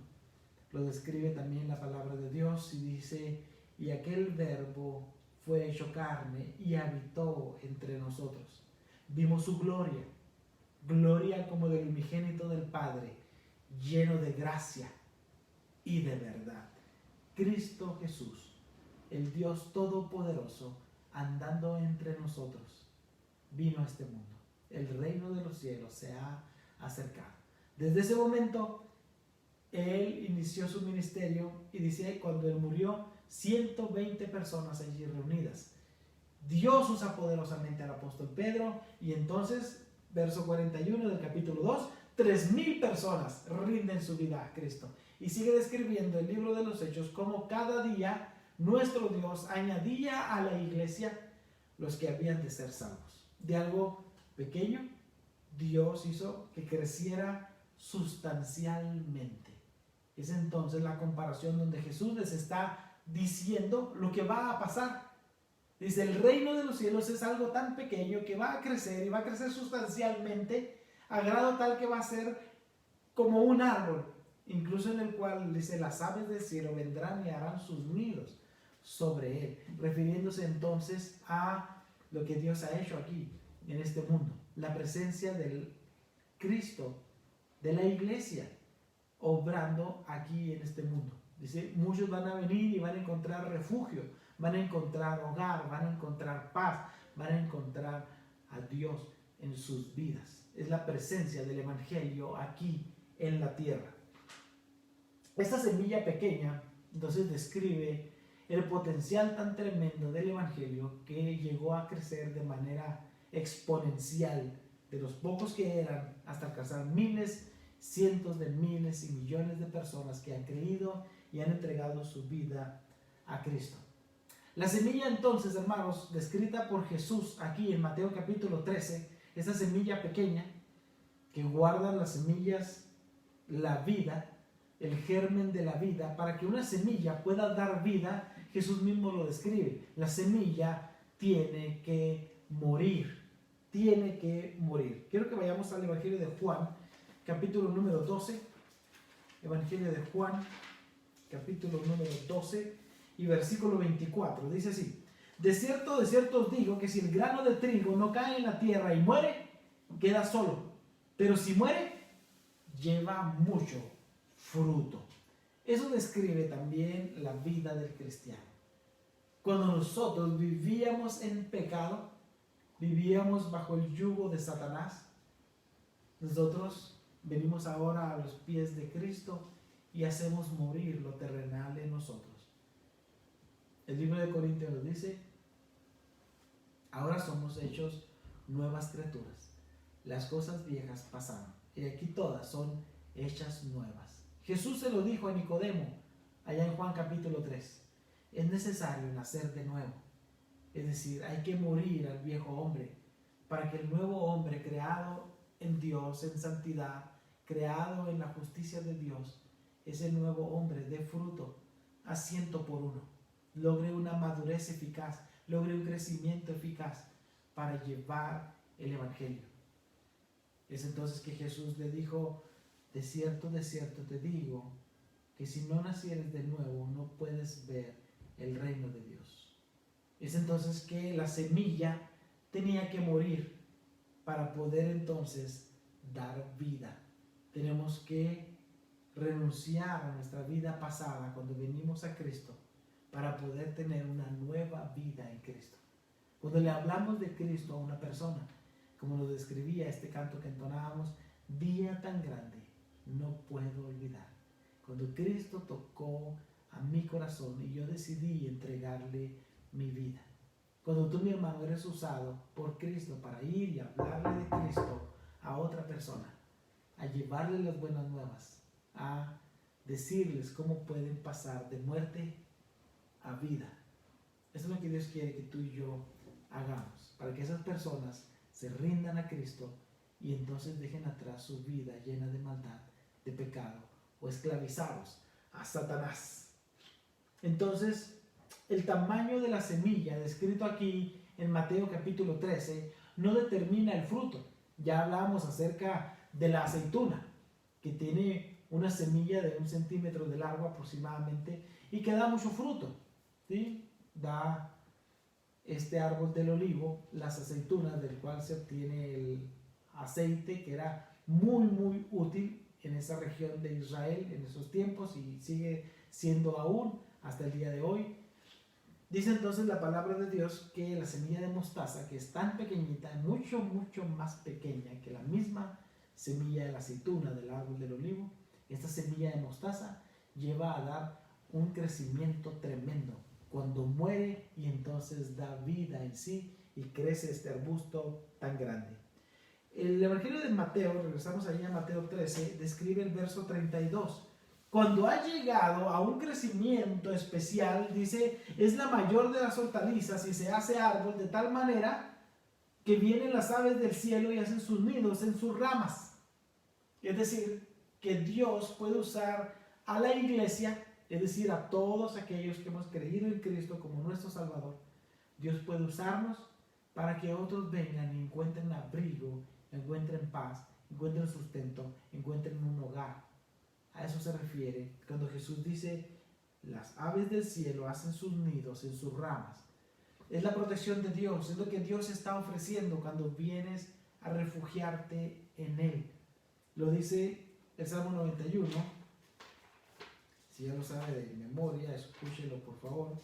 Lo describe también la palabra de Dios y dice: y aquel verbo fue hecho carne y habitó entre nosotros. Vimos su gloria, gloria como del unigénito del Padre, lleno de gracia y de verdad. Cristo Jesús, el Dios Todopoderoso, andando entre nosotros, vino a este mundo. El reino de los cielos se ha acercado. Desde ese momento, Él inició su ministerio y dice: cuando Él murió, 120 personas allí reunidas. Dios usa poderosamente al apóstol Pedro y entonces, verso 41 del capítulo 2, 3,000 personas rinden su vida a Cristo. Y sigue describiendo el libro de los Hechos cómo cada día nuestro Dios añadía a la iglesia los que habían de ser salvos. De algo pequeño, Dios hizo que creciera sustancialmente. Es entonces la comparación donde Jesús les está diciendo lo que va a pasar. Dice: el reino de los cielos es algo tan pequeño que va a crecer y va a crecer sustancialmente a grado tal que va a ser como un árbol, incluso en el cual dice: las aves del cielo vendrán y harán sus nidos sobre él, refiriéndose entonces a lo que Dios ha hecho aquí en este mundo, la presencia del Cristo, de la iglesia, obrando aquí en este mundo. Dice: muchos van a venir y van a encontrar refugio, van a encontrar hogar, van a encontrar paz, van a encontrar a Dios en sus vidas. Es la presencia del evangelio aquí en la tierra. Esta semilla pequeña entonces describe el potencial tan tremendo del evangelio que llegó a crecer de manera exponencial, de los pocos que eran hasta alcanzar miles, cientos de miles y millones de personas que han creído y han entregado su vida a Cristo. La semilla entonces, hermanos, descrita por Jesús aquí en Mateo capítulo 13, esa semilla pequeña que guarda las semillas, la vida, el germen de la vida. Para que una semilla pueda dar vida, Jesús mismo lo describe: la semilla tiene que morir, tiene que morir. Quiero que vayamos al Evangelio de Juan, capítulo número 12, Evangelio de Juan, capítulo número 12 y versículo 24. Dice así: de cierto os digo que si el grano de trigo no cae en la tierra y muere, queda solo, pero si muere, lleva mucho fruto. Eso describe también la vida del cristiano. Cuando nosotros vivíamos en pecado, vivíamos bajo el yugo de Satanás, nosotros venimos ahora a los pies de Cristo y hacemos morir lo terrenal en nosotros. El libro de Corintios nos dice: ahora somos hechos nuevas criaturas, las cosas viejas pasaron y aquí todas son hechas nuevas. Jesús se lo dijo a Nicodemo allá en Juan capítulo 3: es necesario nacer de nuevo, es decir, hay que morir al viejo hombre para que el nuevo hombre, creado en Dios, en santidad, creado en la justicia de Dios, ese nuevo hombre dé fruto a 100 por 1, logre una madurez eficaz, logre un crecimiento eficaz para llevar el evangelio. Es entonces que Jesús le dijo: de cierto te digo que si no nacieres de nuevo no puedes ver el reino de Dios. Es entonces que la semilla tenía que morir para poder entonces dar vida. Tenemos que renunciar a nuestra vida pasada cuando venimos a Cristo para poder tener una nueva vida en Cristo. Cuando le hablamos de Cristo a una persona, como lo describía este canto que entonábamos: día tan grande no puedo olvidar, cuando Cristo tocó a mi corazón y yo decidí entregarle mi vida. Cuando tú, mi hermano, eres usado por Cristo para ir y hablarle de Cristo a otra persona, a llevarle las buenas nuevas, a decirles cómo pueden pasar de muerte a vida, Eso es lo que Dios quiere que tú y yo hagamos, para que esas personas se rindan a Cristo y entonces dejen atrás su vida llena de maldad, de pecado o esclavizados a Satanás. Entonces, el tamaño de la semilla descrito aquí en Mateo capítulo 13 no determina el fruto. Ya hablábamos acerca de la aceituna, que tiene una semilla de 1 centímetro de largo aproximadamente y que da mucho fruto, ¿sí? Da este árbol del olivo, las aceitunas, del cual se obtiene el aceite, que era muy útil en esa región de Israel en esos tiempos y sigue siendo aún hasta el día de hoy. Dice entonces la palabra de Dios que la semilla de mostaza, que es tan pequeñita, mucho más pequeña que la misma semilla de la aceituna del árbol del olivo, esta semilla de mostaza lleva a dar un crecimiento tremendo cuando muere y entonces da vida en sí y crece este arbusto tan grande. El Evangelio de Mateo, regresamos allí a Mateo 13, describe el verso 32. Cuando ha llegado a un crecimiento especial, dice, es la mayor de las hortalizas y se hace árbol de tal manera que vienen las aves del cielo y hacen sus nidos en sus ramas. Es decir, que Dios puede usar a la iglesia, es decir, a todos aquellos que hemos creído en Cristo como nuestro Salvador. Dios puede usarnos para que otros vengan y encuentren abrigo, encuentren paz, encuentren sustento, encuentren un hogar. A eso se refiere cuando Jesús dice, las aves del cielo hacen sus nidos en sus ramas. Es la protección de Dios, es lo que Dios está ofreciendo cuando vienes a refugiarte en Él. Lo dice el Salmo 91. Si ya lo sabe de memoria, escúchelo por favor.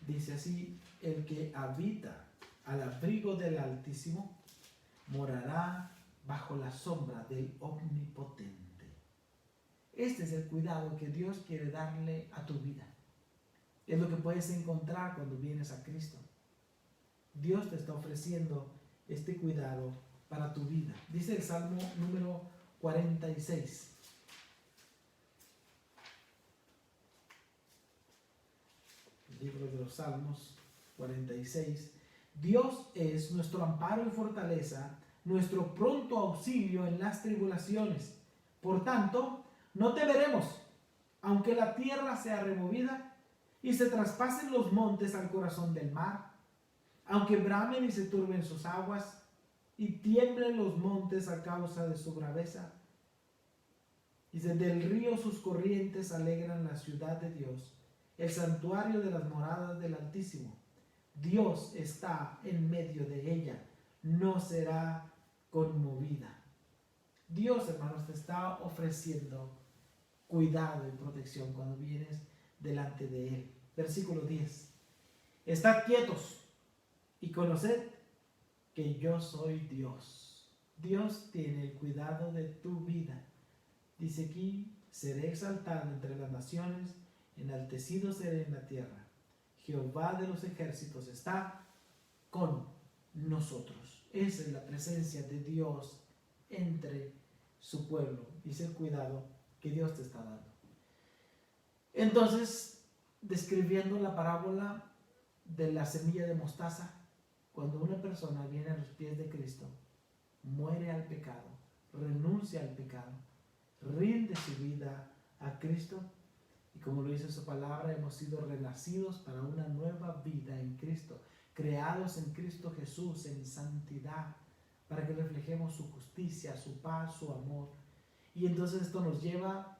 Dice así, el que habita al abrigo del Altísimo morará bajo la sombra del Omnipotente. Este es el cuidado que Dios quiere darle a tu vida. Es lo que puedes encontrar cuando vienes a Cristo. Dios te está ofreciendo este cuidado para tu vida. Dice el Salmo número 46. El libro de los Salmos 46. Dios es nuestro amparo y fortaleza, nuestro pronto auxilio en las tribulaciones. Por tanto, no temeremos, aunque la tierra sea removida y se traspasen los montes al corazón del mar, aunque bramen y se turben sus aguas y tiemblen los montes a causa de su braveza. Y desde el río sus corrientes alegran la ciudad de Dios, el santuario de las moradas del Altísimo. Dios está en medio de ella, no será conmovida. Dios, hermanos, te está ofreciendo cuidado y protección cuando vienes delante de Él. Versículo 10. Estad quietos y conoced que yo soy Dios. Dios tiene el cuidado de tu vida. Dice aquí, seré exaltado entre las naciones, enaltecido seré en la tierra. Jehová de los ejércitos está con nosotros. Esa es la presencia de Dios entre su pueblo. Dice el cuidado que Dios te está dando. Entonces, describiendo la parábola de la semilla de mostaza, cuando una persona viene a los pies de Cristo, muere al pecado, renuncia al pecado, rinde su vida a Cristo, y como lo dice su palabra, hemos sido renacidos para una nueva vida en Cristo, creados en Cristo Jesús en santidad, para que reflejemos su justicia, su paz, su amor. Y entonces esto nos lleva,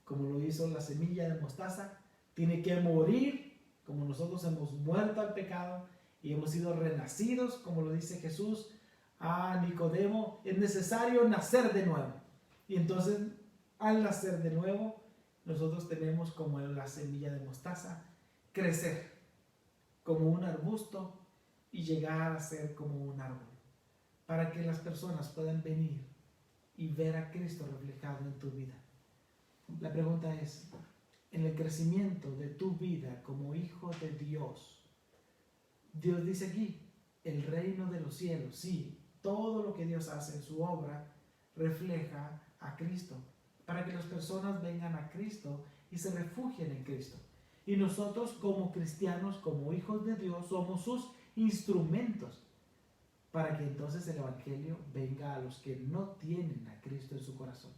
como lo hizo la semilla de mostaza, tiene que morir, como nosotros hemos muerto al pecado y hemos sido renacidos, como lo dice Jesús a Nicodemo, es necesario nacer de nuevo. Y entonces, al nacer de nuevo, nosotros tenemos como la semilla de mostaza, crecer como un arbusto y llegar a ser como un árbol, para que las personas puedan venir y ver a Cristo reflejado en tu vida. La pregunta es, en el crecimiento de tu vida como hijo de Dios, Dios dice aquí, el reino de los cielos, sí, todo lo que Dios hace en su obra refleja a Cristo, para que las personas vengan a Cristo y se refugien en Cristo. Y nosotros como cristianos, como hijos de Dios, somos sus instrumentos para que entonces el Evangelio venga a los que no tienen a Cristo en su corazón.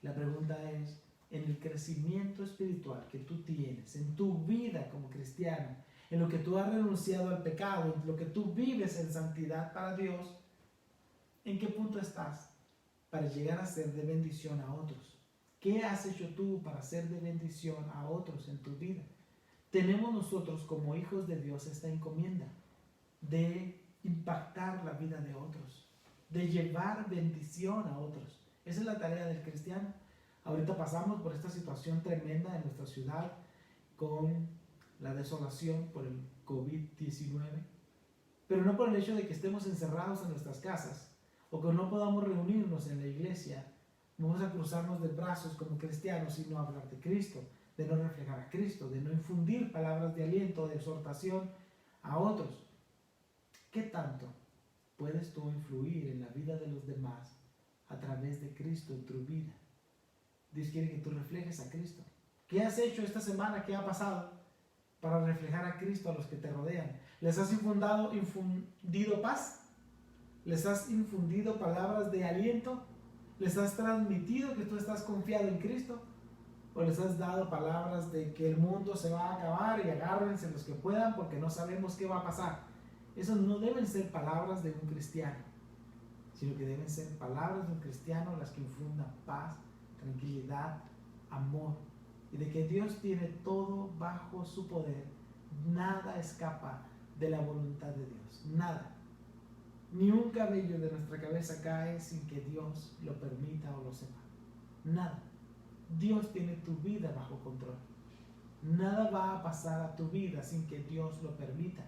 La pregunta es, en el crecimiento espiritual que tú tienes, en tu vida como cristiano, en lo que tú has renunciado al pecado, en lo que tú vives en santidad para Dios, ¿en qué punto estás para llegar a ser de bendición a otros? ¿Qué has hecho tú para ser de bendición a otros en tu vida? Tenemos nosotros como hijos de Dios esta encomienda de impactar la vida de otros, de llevar bendición a otros. Esa es la tarea del cristiano. Ahorita pasamos por esta situación tremenda en nuestra ciudad con la desolación por el COVID-19, pero no por el hecho de que estemos encerrados en nuestras casas o que no podamos reunirnos en la iglesia. Vamos a cruzarnos de brazos como cristianos y no hablar de Cristo, de no reflejar a Cristo, de no infundir palabras de aliento, de exhortación a otros. ¿Qué tanto puedes tú influir en la vida de los demás a través de Cristo en tu vida? Dios quiere que tú reflejes a Cristo. ¿Qué has hecho esta semana? ¿Qué ha pasado para reflejar a Cristo a los que te rodean? ¿Les has infundido paz? ¿Les has infundido palabras de aliento? ¿Les has transmitido que tú estás confiado en Cristo? ¿O les has dado palabras de que el mundo se va a acabar y agárrense los que puedan porque no sabemos qué va a pasar? Esas no deben ser palabras de un cristiano, sino que deben ser palabras de un cristiano las que infundan paz, tranquilidad, amor, y de que Dios tiene todo bajo su poder. Nada escapa de la voluntad de Dios, nada. Ni un cabello de nuestra cabeza cae sin que Dios lo permita o lo sepa. Nada. Dios tiene tu vida bajo control. Nada va a pasar a tu vida sin que Dios lo permita.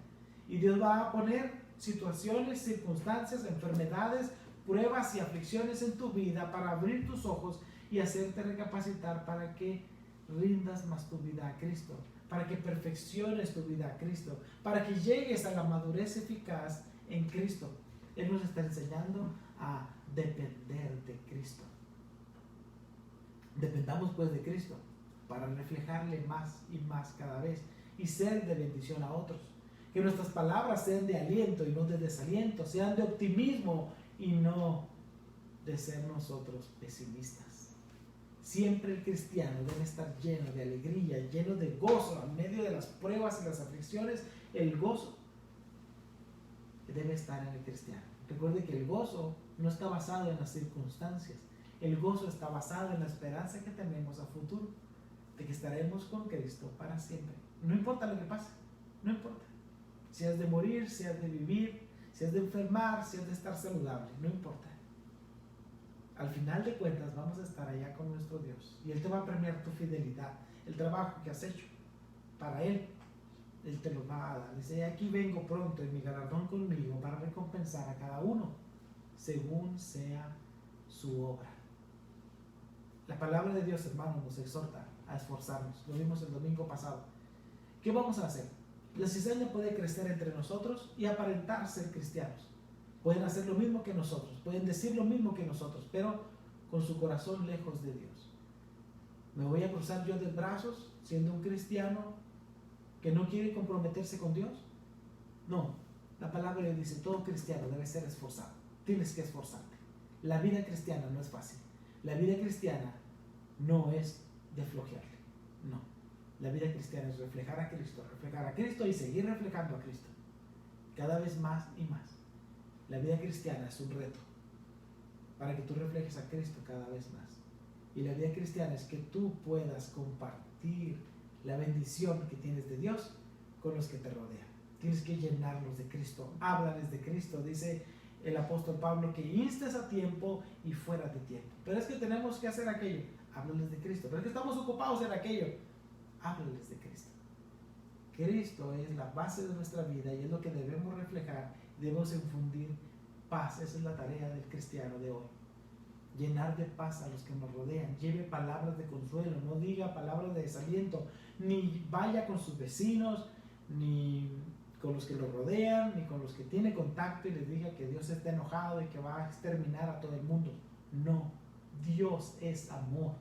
Y Dios va a poner situaciones, circunstancias, enfermedades, pruebas y aflicciones en tu vida para abrir tus ojos y hacerte recapacitar para que rindas más tu vida a Cristo, para que perfecciones tu vida a Cristo, para que llegues a la madurez eficaz en Cristo. Él nos está enseñando a depender de Cristo. Dependamos pues de Cristo para reflejarle más y más cada vez y ser de bendición a otros. Que nuestras palabras sean de aliento y no de desaliento, sean de optimismo y no de ser nosotros pesimistas. Siempre el cristiano debe estar lleno de alegría, lleno de gozo, en medio de las pruebas y las aflicciones. El gozo debe estar en el cristiano. Recuerde que el gozo no está basado en las circunstancias. El gozo está basado en la esperanza que tenemos a futuro, de que estaremos con Cristo para siempre. No importa lo que pase, no importa. Si has de morir, si has de vivir, si has de enfermar, si has de estar saludable, no importa. Al final de cuentas vamos a estar allá con nuestro Dios y Él te va a premiar tu fidelidad, el trabajo que has hecho para Él. Él te lo va a dar. Dice, aquí vengo pronto y mi galardón conmigo para recompensar a cada uno según sea su obra. La palabra de Dios, hermanos, nos exhorta a esforzarnos. Lo vimos el domingo pasado. ¿Qué vamos a hacer? La cizaña puede crecer entre nosotros y aparentar ser cristianos. Pueden hacer lo mismo que nosotros, pueden decir lo mismo que nosotros, pero con su corazón lejos de Dios. ¿Me voy a cruzar yo de brazos siendo un cristiano que no quiere comprometerse con Dios? No, la palabra le dice, todo cristiano debe ser esforzado. Tienes que esforzarte. La vida cristiana no es fácil. La vida cristiana no es de flojearle. No. La vida cristiana es reflejar a Cristo y seguir reflejando a Cristo. Cada vez más y más. La vida cristiana es un reto para que tú reflejes a Cristo cada vez más. Y la vida cristiana es que tú puedas compartir la bendición que tienes de Dios con los que te rodean. Tienes que llenarlos de Cristo. Háblales de Cristo. Dice el apóstol Pablo que instes a tiempo y fuera de tiempo. Pero es que tenemos que hacer aquello. Háblales de Cristo. Pero es que estamos ocupados en aquello. Háblales de Cristo. Cristo es la base de nuestra vida y es lo que debemos reflejar. Debemos infundir paz. Esa es la tarea del cristiano de hoy. Llenar de paz a los que nos rodean. Lleve palabras de consuelo. No diga palabras de desaliento. Ni vaya con sus vecinos, ni con los que lo rodean, ni con los que tiene contacto y les diga que Dios está enojado y que va a exterminar a todo el mundo. No. Dios es amor.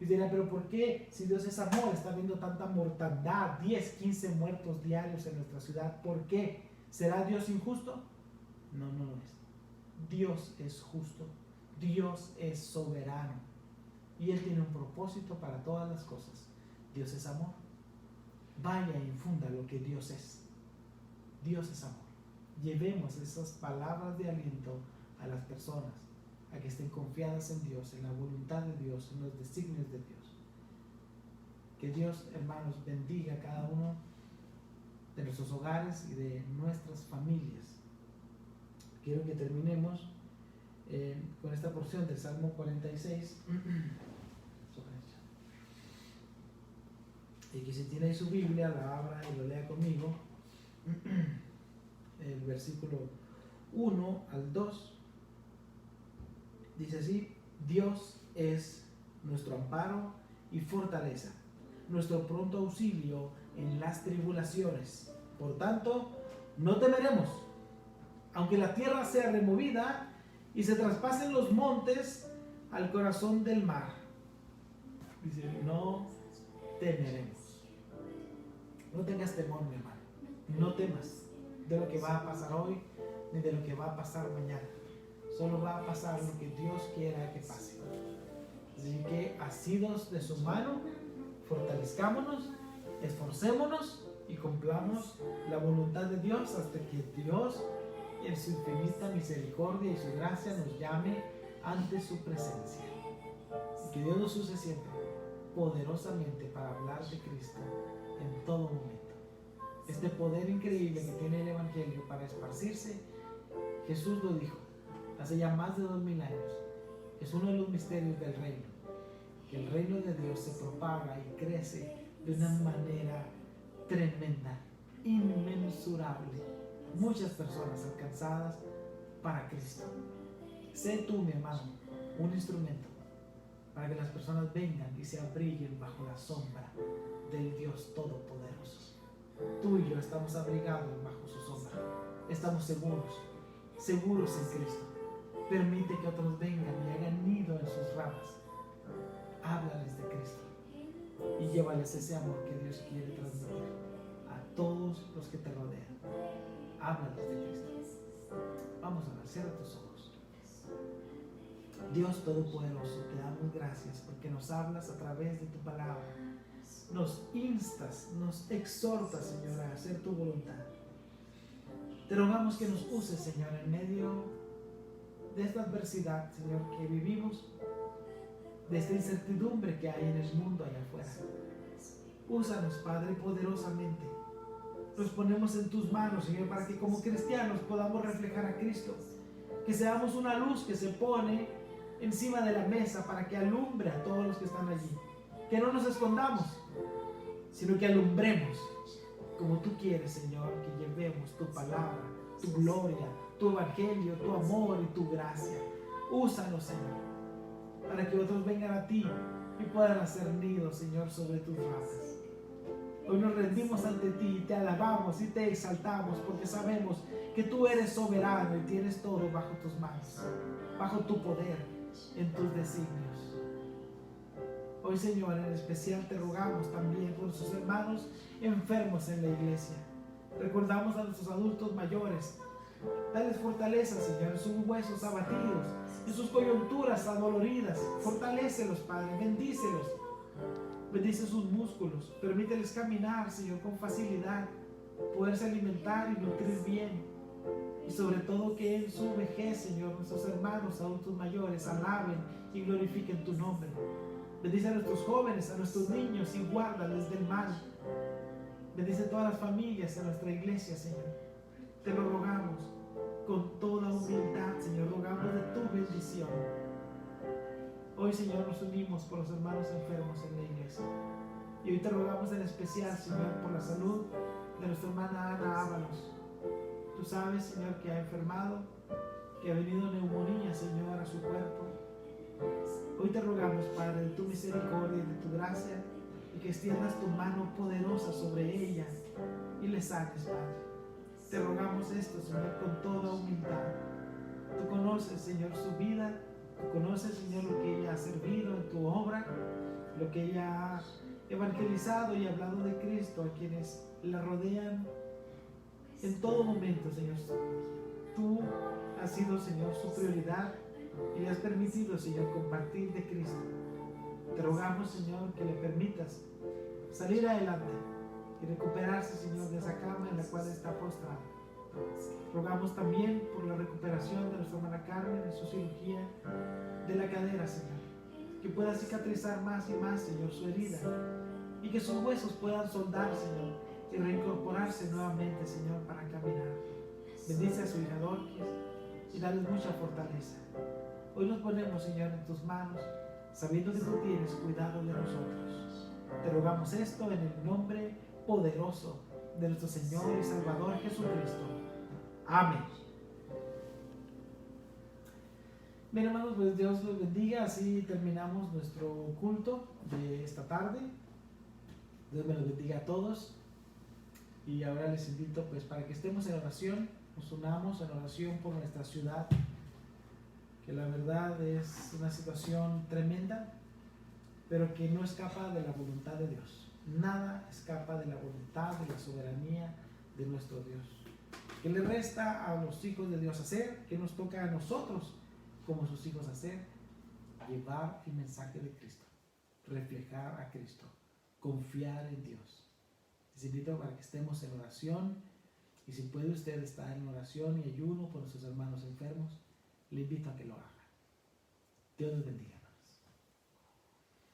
Y dirán, pero ¿por qué? Si Dios es amor, está viendo tanta mortandad, 10, 15 muertos diarios en nuestra ciudad. ¿Por qué? ¿Será Dios injusto? No, no lo es. Dios es justo. Dios es soberano. Y Él tiene un propósito para todas las cosas. Dios es amor. Vaya e infunda lo que Dios es. Dios es amor. Llevemos esas palabras de aliento a las personas, a que estén confiadas en Dios, en la voluntad de Dios, en los designios de Dios. Que Dios, hermanos, bendiga a cada uno de nuestros hogares y de nuestras familias. Quiero que terminemos con esta porción del Salmo 46. Y que si tiene ahí su Biblia, la abra y lo lea conmigo. El versículo 1 al 2. Dice así: Dios es nuestro amparo y fortaleza, nuestro pronto auxilio en las tribulaciones. Por tanto, no temeremos, aunque la tierra sea removida y se traspasen los montes al corazón del mar. Dice, no temeremos. No tengas temor, mi hermano. No temas de lo que va a pasar hoy, ni de lo que va a pasar mañana. Solo va a pasar lo que Dios quiera que pase. Así que, asidos de su mano, fortalezcámonos, esforcémonos y cumplamos la voluntad de Dios hasta que Dios, en su infinita misericordia y su gracia, nos llame ante su presencia. Y que Dios nos use siempre poderosamente para hablar de Cristo en todo momento. Este poder increíble que tiene el Evangelio para esparcirse, Jesús lo dijo hace ya más de 2000 años. Es uno de los misterios del reino, que el reino de Dios se propaga y crece de una manera tremenda, inmensurable. Muchas personas alcanzadas para Cristo. Sé tú, mi hermano, un instrumento para que las personas vengan y se abriguen bajo la sombra del Dios Todopoderoso. Tú y yo estamos abrigados bajo su sombra. Estamos seguros en Cristo. Permite que otros vengan y hagan nido en sus ramas. Háblales de Cristo y llévales ese amor que Dios quiere transmitir a todos los que te rodean. Háblales de Cristo. Vamos a ver, cierra tus ojos. Dios Todopoderoso, te damos gracias porque nos hablas a través de tu palabra. Nos instas, nos exhortas, Señor, a hacer tu voluntad. Te rogamos que nos uses, Señor, en medio de esta adversidad, Señor, que vivimos, de esta incertidumbre que hay en el mundo allá afuera. Úsanos, Padre, poderosamente. Nos ponemos en tus manos, Señor, para que como cristianos podamos reflejar a Cristo. Que seamos una luz que se pone encima de la mesa para que alumbre a todos los que están allí. Que no nos escondamos, sino que alumbremos como tú quieres, Señor, que llevemos tu palabra, tu gloria, tu evangelio, tu amor y tu gracia. Úsanos, Señor, para que otros vengan a ti y puedan hacer nido, Señor, sobre tus ramas. Hoy nos rendimos ante ti, te alabamos y te exaltamos porque sabemos que tú eres soberano y tienes todo bajo tus manos, bajo tu poder, en tus designios. Hoy, Señor, en especial te rogamos también por nuestros hermanos enfermos en la iglesia. Recordamos a nuestros adultos mayores. Dales fortaleza, Señor, en sus huesos abatidos, en sus coyunturas adoloridas. Fortalécelos, Padre, bendícelos. Bendice sus músculos. Permíteles caminar, Señor, con facilidad, poderse alimentar y nutrir bien. Y sobre todo que en su vejez, Señor, nuestros hermanos adultos mayores alaben y glorifiquen tu nombre. Bendice a nuestros jóvenes, a nuestros niños y guárdales del mal. Bendice a todas las familias, a nuestra iglesia, Señor. Te lo rogamos con toda humildad, Señor. Rogamos de tu bendición. Hoy, Señor, nos unimos por los hermanos enfermos en la iglesia. Y hoy te rogamos en especial, Señor, por la salud de nuestra hermana Ana Ábalos. Tú sabes, Señor, que ha enfermado, que ha venido neumonía, Señor, a su cuerpo. Hoy te rogamos, Padre, de tu misericordia y de tu gracia, y que extiendas tu mano poderosa sobre ella y le sanes, Padre. Te rogamos esto, Señor, con toda humildad. Tú conoces, Señor, su vida. Tú conoces, Señor, lo que ella ha servido en tu obra. lo que ella ha evangelizado y hablado de Cristo a quienes la rodean en todo momento, Señor. Tú has sido, Señor, su prioridad y le has permitido, Señor, compartir de Cristo. Te rogamos, Señor, que le permitas salir adelante y recuperarse, Señor, de esa cama en la cual está postrada. Rogamos también por la recuperación de nuestra hermana Carmen en su cirugía de la cadera, Señor. Que pueda cicatrizar más y más, Señor, su herida y que sus huesos puedan soldar, Señor, y reincorporarse nuevamente, Señor, para caminar. Bendice a su hija Dorquis y dale mucha fortaleza. Hoy nos ponemos, Señor, en tus manos, sabiendo que tú tienes cuidado de nosotros. Te rogamos esto en el nombre poderoso de nuestro Señor y Salvador Jesucristo. Amén. Bien, hermanos, pues Dios los bendiga. Así terminamos nuestro culto de esta tarde. Dios me los bendiga a todos. Y ahora les invito, pues, para que estemos en oración, nos unamos en oración por nuestra ciudad, que la verdad es una situación tremenda, pero que no escapa de la voluntad de Dios. Nada escapa de la voluntad, de la soberanía de nuestro Dios. ¿Qué le resta a los hijos de Dios hacer? ¿Qué nos toca a nosotros como sus hijos hacer? Llevar el mensaje de Cristo, reflejar a Cristo, confiar en Dios. Les invito para que estemos en oración, y si puede usted estar en oración y ayuno por nuestros hermanos enfermos, le invito a que lo haga. Dios les bendiga.